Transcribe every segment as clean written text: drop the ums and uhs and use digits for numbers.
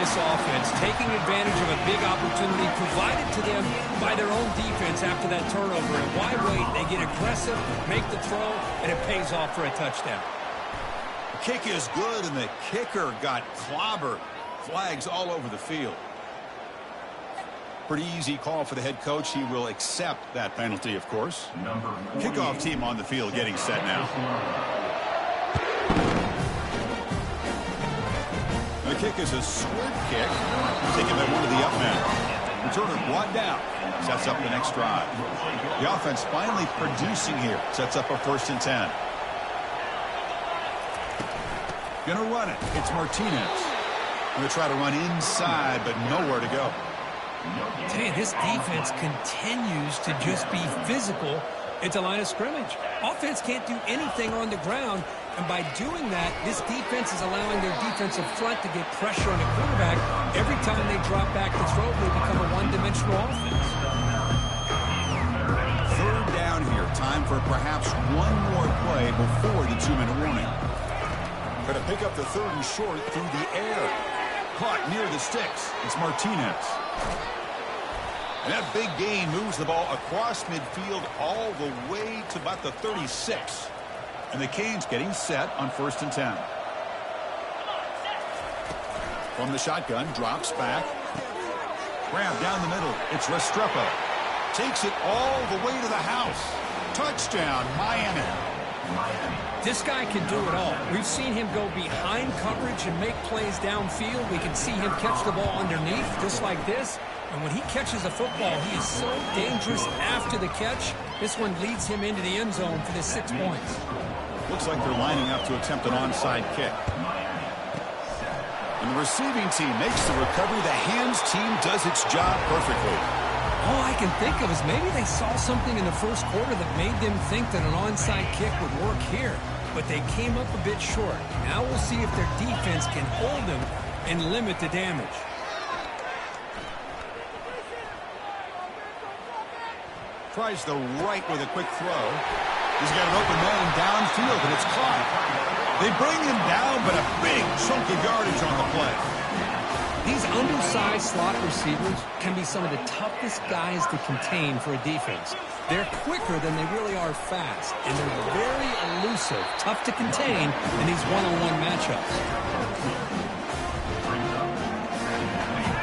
this offense, taking advantage of a big opportunity provided to them by their own defense after that turnover. And why wait? They get aggressive, make the throw, and it pays off for a touchdown. The kick is good, and the kicker got clobbered. Flags all over the field. Pretty easy call for the head coach. He will accept that penalty, of course. Kickoff team on the field getting set now. The kick is a squirt kick, taken by one of the up men. Returner brought down, sets up the next drive. The offense finally producing here, sets up a 1st and 10. Gonna run it. It's Martinez. Gonna try to run inside, but nowhere to go. I tell you, this defense continues to just be physical at the line of scrimmage. Offense can't do anything on the ground. And by doing that, this defense is allowing their defensive front to get pressure on the quarterback. Every time they drop back to throw, they become a one-dimensional offense. 3rd down here. Time for perhaps one more play before the 2-minute warning. Going to pick up the 3rd and short through the air. Caught near the sticks. It's Martinez. And that big gain moves the ball across midfield all the way to about the 36. And the Canes getting set on 1st and 10. From the shotgun, drops back. Grab down the middle. It's Restrepo. Takes it all the way to the house. Touchdown, Miami. This guy can do it all. We've seen him go behind coverage and make plays downfield. We can see him catch the ball underneath, just like this. And when he catches a football, he is so dangerous after the catch. This one leads him into the end zone for the 6 points. Looks like they're lining up to attempt an onside kick. And the receiving team makes the recovery. The hands team does its job perfectly. All I can think of is maybe they saw something in the first quarter that made them think that an onside kick would work here. But they came up a bit short. Now we'll see if their defense can hold them and limit the damage. Tries the right with a quick throw. He's got an open man downfield, and it's caught. They bring him down, but a big chunk of yardage on the play. These undersized slot receivers can be some of the toughest guys to contain for a defense. They're quicker than they really are fast, and they're very elusive, tough to contain in these one-on-one matchups.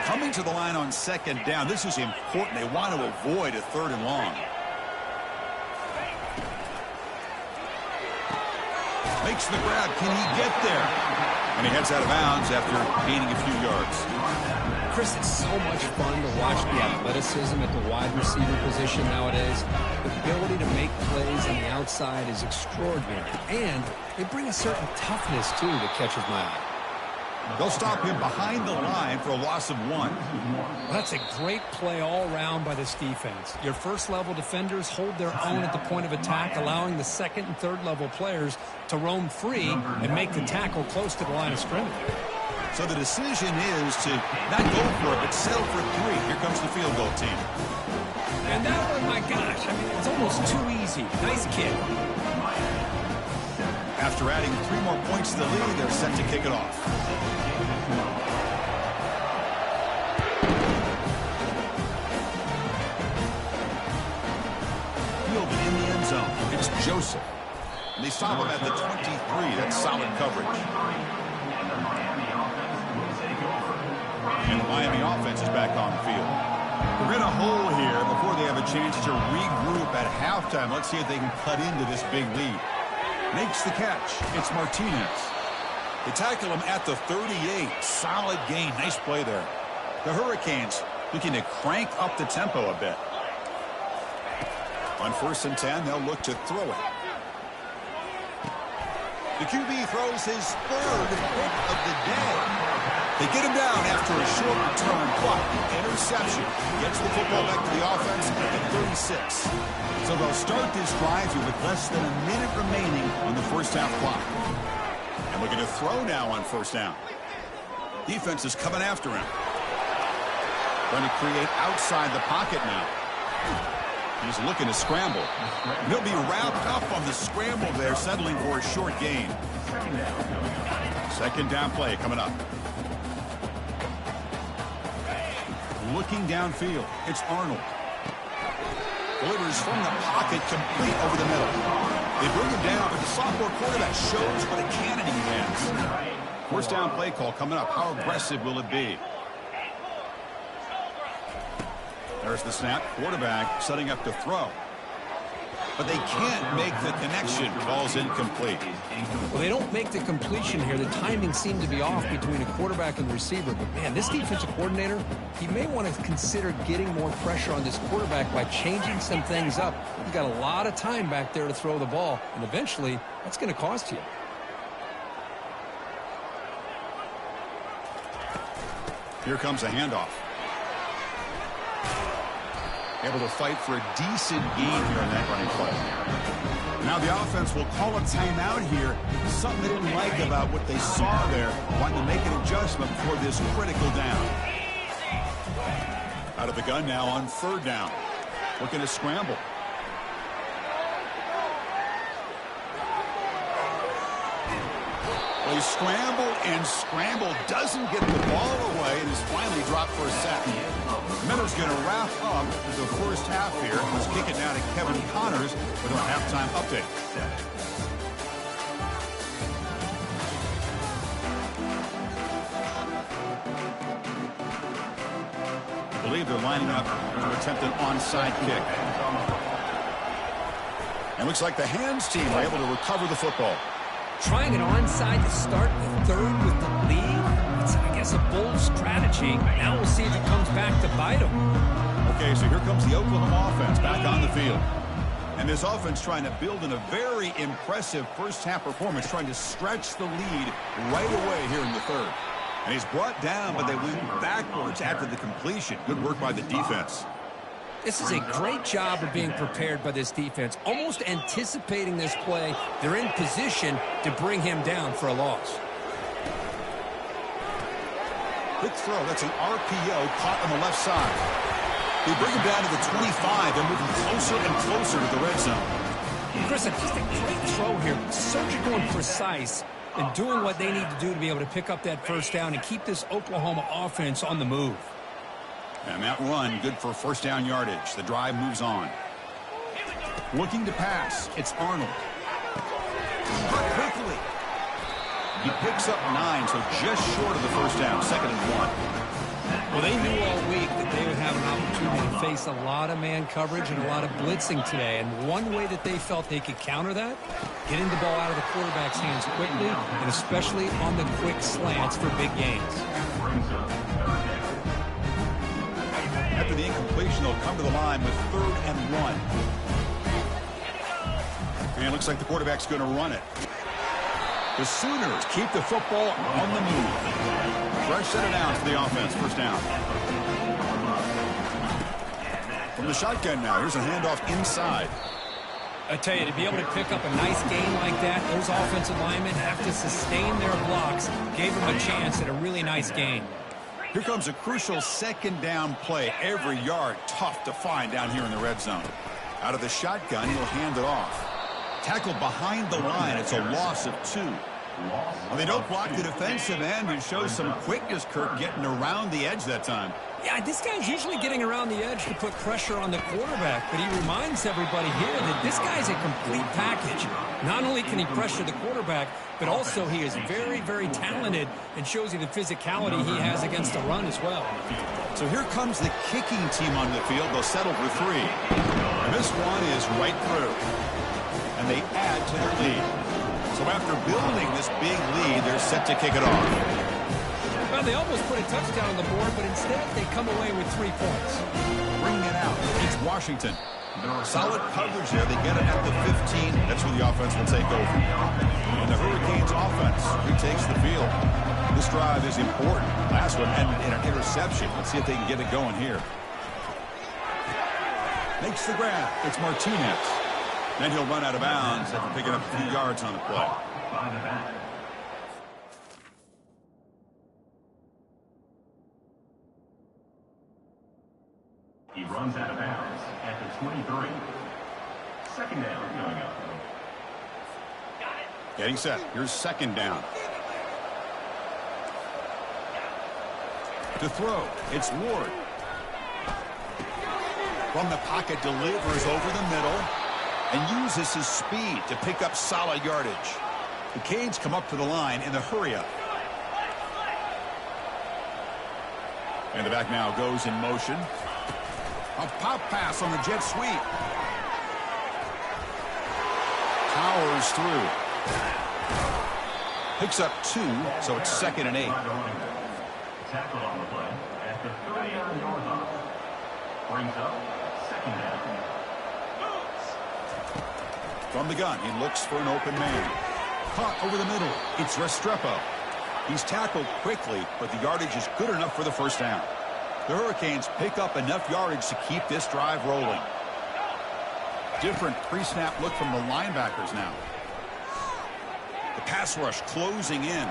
Coming to the line on 2nd down, this is important. They want to avoid a 3rd and long. Makes the grab. Can he get there? And he heads out of bounds after gaining a few yards. Chris, it's so much fun to watch the athleticism at the wide receiver position nowadays. The ability to make plays on the outside is extraordinary. And they bring a certain toughness, too, that catches my eye. They'll stop him behind the line for a loss of 1. Well, that's a great play all around by this defense. Your first-level defenders hold their own at the point of attack, allowing the 2nd and 3rd-level players to roam free and make the tackle close to the line of scrimmage. So the decision is to not go for it, but settle for 3. Here comes the field goal team. And that one, my gosh, I mean, it's almost too easy. Nice kick. After adding 3 more points to the lead, they're set to kick it off. Fielded in the end zone. It's Joseph. And they stop him at the 23. That's solid coverage. And the Miami offense is back on the field. They're in a hole here before they have a chance to regroup at halftime. Let's see if they can cut into this big lead. Makes the catch. It's Martinez. They tackle him at the 38. Solid gain. Nice play there. The Hurricanes looking to crank up the tempo a bit. On 1st and 10, they'll look to throw it. The QB throws his 3rd hit of the day. They get him down after a short return, but interception gets the football back to the offense at 36. So they'll start this drive with less than a minute remaining on the first half clock. And looking to throw now on 1st down. Defense is coming after him. Trying to create outside the pocket now. He's looking to scramble. And he'll be wrapped up on the scramble there, settling for a short gain. 2nd down play coming up. Looking downfield, it's Arnold. Delivers from the pocket, complete over the middle. They bring him down, but the sophomore quarterback shows what a cannon he has. First down play call coming up. How aggressive will it be? There's the snap. Quarterback setting up to throw. But they can't make the connection. Ball's incomplete. Well, they don't make the completion here. The timing seemed to be off between a quarterback and the receiver. But, man, this defensive coordinator, he may want to consider getting more pressure on this quarterback by changing some things up. He's got a lot of time back there to throw the ball, and eventually that's going to cost you. Here comes a handoff. Able to fight for a decent gain here in that running play. Now the offense will call a timeout here. Something they didn't like about what they saw there. Wanting to make an adjustment for this critical down. Out of the gun now on third down. Looking to scramble. Well, he scrambled and scrambled. Doesn't get the ball away and is finally dropped for a sack. Miller's going to wrap up the first half here. Let's kick it now to Kevin Connors with our halftime update. I believe they're lining up to attempt an onside kick. And looks like the hands team are able to recover the football. Trying an onside to start the third with the lead. It's, I guess, a bold strategy. Now we'll see if it comes back to bite them. Okay, so here comes the Oklahoma offense back on the field. And this offense trying to build in a very impressive first-half performance, trying to stretch the lead right away here in the third. And he's brought down, but they went backwards after the completion. Good work by the defense. This is a great job of being prepared by this defense, almost anticipating this play. They're in position to bring him down for a loss. Quick throw. That's an RPO caught on the left side. They bring him down to the 25. They're moving closer and closer to the red zone. Chris, just a great throw here. Surgical and precise and doing what they need to do to be able to pick up that first down and keep this Oklahoma offense on the move. And that run, good for first down yardage. The drive moves on. Looking to pass, it's Arnold. Quickly. He picks up 9, so just short of the first down, 2nd and 1. Well, they knew all week that they would have an opportunity to face a lot of man coverage and a lot of blitzing today. And one way that they felt they could counter that, getting the ball out of the quarterback's hands quickly, and especially on the quick slants for big gains. After the incompletion, they'll come to the line with 3rd and 1. And it looks like the quarterback's going to run it. The Sooners keep the football on the move. Fresh set of downs for the offense. First down. From the shotgun now, here's a handoff inside. I tell you, to be able to pick up a nice gain like that, those offensive linemen have to sustain their blocks. Gave them a chance at a really nice gain. Here comes a crucial 2nd down play. Every yard tough to find down here in the red zone. Out of the shotgun, he'll hand it off. Tackled behind the line. It's a loss of 2. Well, they don't block the defensive end and show some quickness, Kirk, getting around the edge that time. Yeah, this guy's usually getting around the edge to put pressure on the quarterback, but he reminds everybody here that this guy's a complete package. Not only can he pressure the quarterback, but also he is very, very talented and shows you the physicality he has against the run as well. So here comes the kicking team on the field. They'll settle for 3. And this one is right through. And they add to their lead. So after building this big lead, they're set to kick it off. Well, they almost put a touchdown on the board, but instead they come away with 3 points. Bringing it out, it's Washington. Solid coverage there. They get it at the 15. That's where the offense will take over. And the Hurricanes offense retakes the field. This drive is important. Last one ended in an interception. Let's see if they can get it going here. Makes the grab. It's Martinez. Then he'll run out of bounds after picking up a few yards on the play. He runs out of bounds at the 23. 2nd down going up. Getting set. Here's 2nd down. To throw, it's Ward. From the pocket, delivers over the middle and uses his speed to pick up solid yardage. The Canes come up to the line in the hurry-up. And the back now goes in motion. A pop pass on the jet sweep. Powers through. Picks up 2, so it's 2nd and 8. Tackle on the play at the 30-yard line. Brings up 2nd down. From the gun, he looks for an open man. Caught over the middle. It's Restrepo. He's tackled quickly, but the yardage is good enough for the first down. The Hurricanes pick up enough yardage to keep this drive rolling. Different pre-snap look from the linebackers now. The pass rush closing in.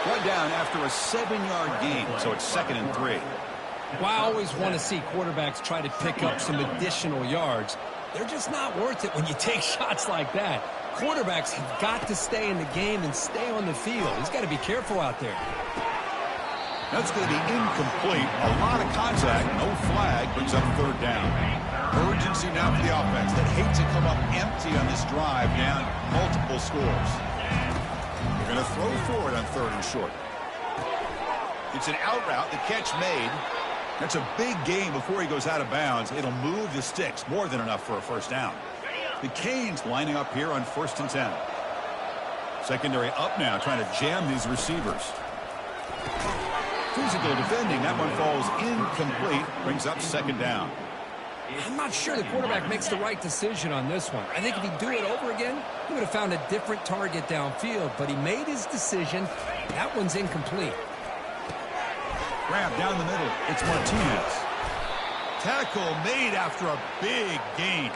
One down after a 7-yard gain, so it's 2nd and 3. Well, I always want to see quarterbacks try to pick up some additional yards. They're just not worth it when you take shots like that. Quarterbacks have got to stay in the game and stay on the field. He's got to be careful out there. That's going to be incomplete. A lot of contact. No flag. Brings up 3rd down. Urgency now for the offense that hate to come up empty on this drive down multiple scores. They're going to throw forward on 3rd and short. It's an out route. The catch made. That's a big gain before he goes out of bounds. It'll move the sticks. More than enough for a first down. The Canes lining up here on 1st and 10. Secondary up now, trying to jam these receivers. Physical defending. That one falls incomplete. Brings up 2nd down. I'm not sure the quarterback makes the right decision on this one. I think if he'd do it over again, he would have found a different target downfield. But he made his decision. That one's incomplete. Grab down the middle. It's Martinez. Tackle made after a big gain.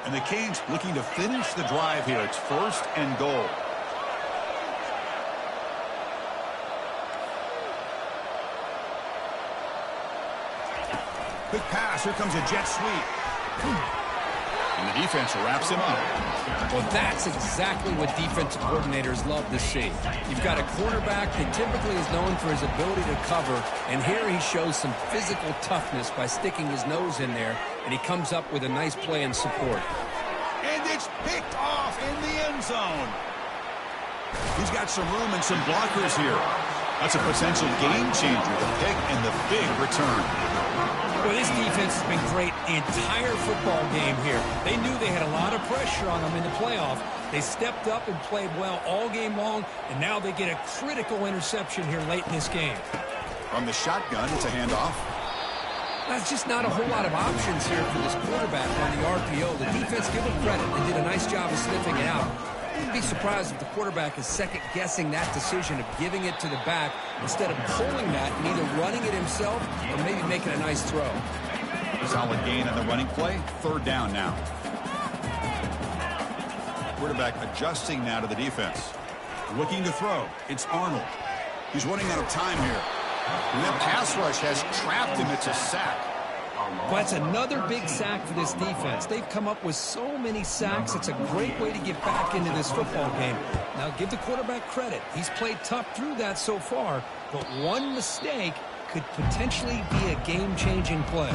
And the Canes looking to finish the drive here. It's 1st and goal. Quick pass. Here comes a jet sweep. And the defense wraps him up. Well, that's exactly what defensive coordinators love to see. You've got a quarterback that typically is known for his ability to cover, and here he shows some physical toughness by sticking his nose in there, and he comes up with a nice play and support. And it's picked off in the end zone. He's got some room and some blockers here. That's a potential game changer, the pick and the big return. Well, this defense has been great the entire football game here. They knew they had a lot of pressure on them in the playoff. They stepped up and played well all game long, and now they get a critical interception here late in this game. From the shotgun, it's a handoff. That's just not a whole lot of options here for this quarterback on the RPO. The defense, give them credit. They did a nice job of sniffing it out. I wouldn't be surprised if the quarterback is second-guessing that decision of giving it to the back instead of pulling that and either running it himself or maybe making a nice throw. Solid gain on the running play. 3rd down now. Quarterback adjusting now to the defense. Looking to throw. It's Arnold. He's running out of time here. And that pass rush has trapped him. It's a sack. Well, that's another big sack for this defense. They've come up with so many sacks. It's a great way to get back into this football game. Now, give the quarterback credit. He's played tough through that so far, but one mistake could potentially be a game-changing play.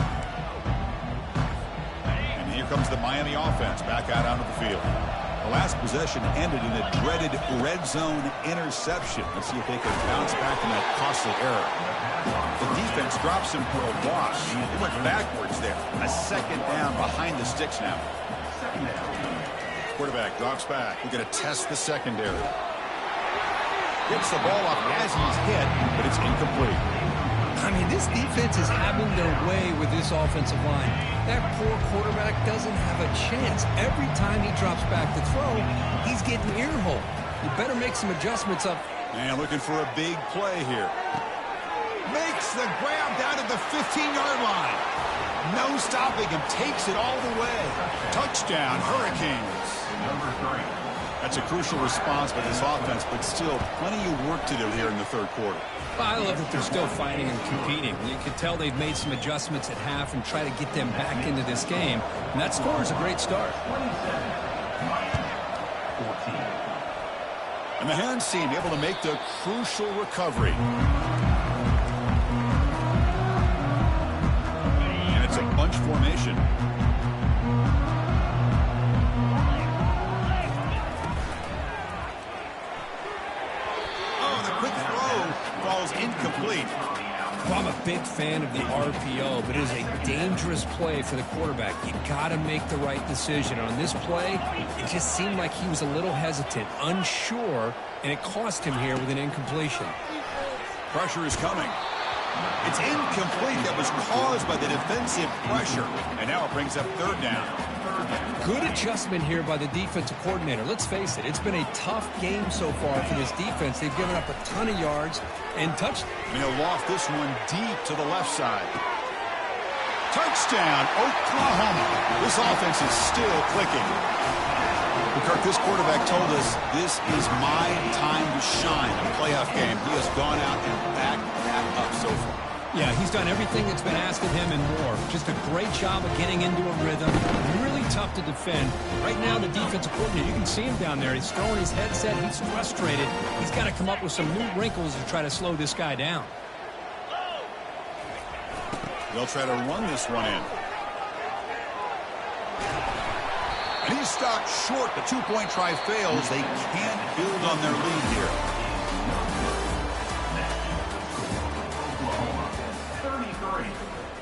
And here comes the Miami offense back out onto the field. The last possession ended in a dreaded red zone interception. Let's see if they can bounce back from that costly error. The defense drops him for a loss. He went backwards there. A 2nd down behind the sticks now. Quarterback drops back. We're going to test the secondary. Gets the ball up as he's hit, but it's incomplete. I mean, this defense is having their way with this offensive line. That poor quarterback doesn't have a chance. Every time he drops back to throw, he's getting ear-hole. You better make some adjustments up. And looking for a big play here. Makes the grab down at the 15-yard line. No stopping him. Takes it all the way. Touchdown, Hurricanes. Number 3. That's a crucial response by this offense, but still plenty of work to do here in the 3rd quarter. I love that they're still fighting and competing. You can tell they've made some adjustments at half and try to get them back into this game. And that score is a great start. 14. And the hands team able to make the crucial recovery. And it's a bunch bunch formation. Oh, the quick throw falls incomplete. Well, I'm a big fan of the RPO, but it is a dangerous play for the quarterback. You got to make the right decision. On this play, it just seemed like he was a little hesitant, unsure, and it cost him here with an incompletion. Pressure is coming. It's incomplete. That was caused by the defensive pressure. And now it brings up third down. Good adjustment here by the defensive coordinator. Let's face it, it's been a tough game so far for this defense. They've given up a ton of yards and touched. And he'll loft this one deep to the left side. Touchdown, Oklahoma. This offense is still clicking. Kirk, this quarterback told us this is my time to shine in a playoff game. He has gone out and backed that up so far. Yeah, he's done everything that's been asked of him and more. Just a great job of getting into a rhythm. Really tough to defend. Right now, the defensive coordinator, you can see him down there. He's throwing his headset. He's frustrated. He's got to come up with some new wrinkles to try to slow this guy down. They'll try to run this one in. And he's stopped short. The two-point try fails. They can't build on their lead here.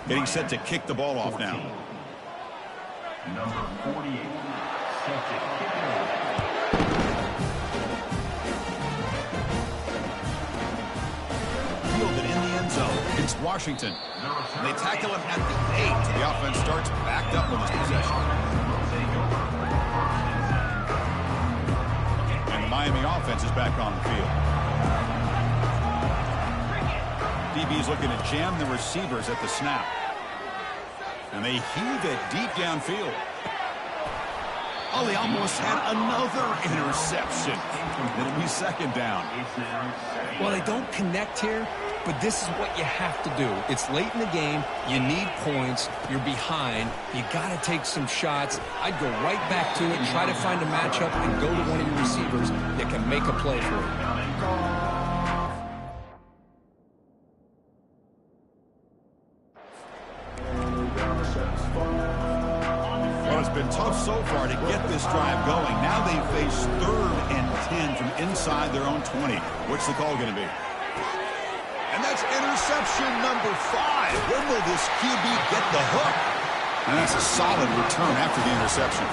Getting set to kick the ball off now. Number 48, set to kick it off. Fielded in the end zone. It's Washington. And they tackle him at the 8. The offense starts backed up with this possession. And the Miami offense is back on the field. DB is looking to jam the receivers at the snap. And they heave it deep downfield. Oh, they almost had another interception. It'll be second down. Well, they don't connect here, but this is what you have to do. It's late in the game. You need points. You're behind. You got to take some shots. I'd go right back to it, try to find a matchup, and go to one of your receivers that can make a play for you. Well, it's been tough so far to get this drive going. Now they face 3rd and 10 from inside their own 20. What's the call going to be? And that's interception number 5. When will this QB get the hook? And that's a solid return after the interception.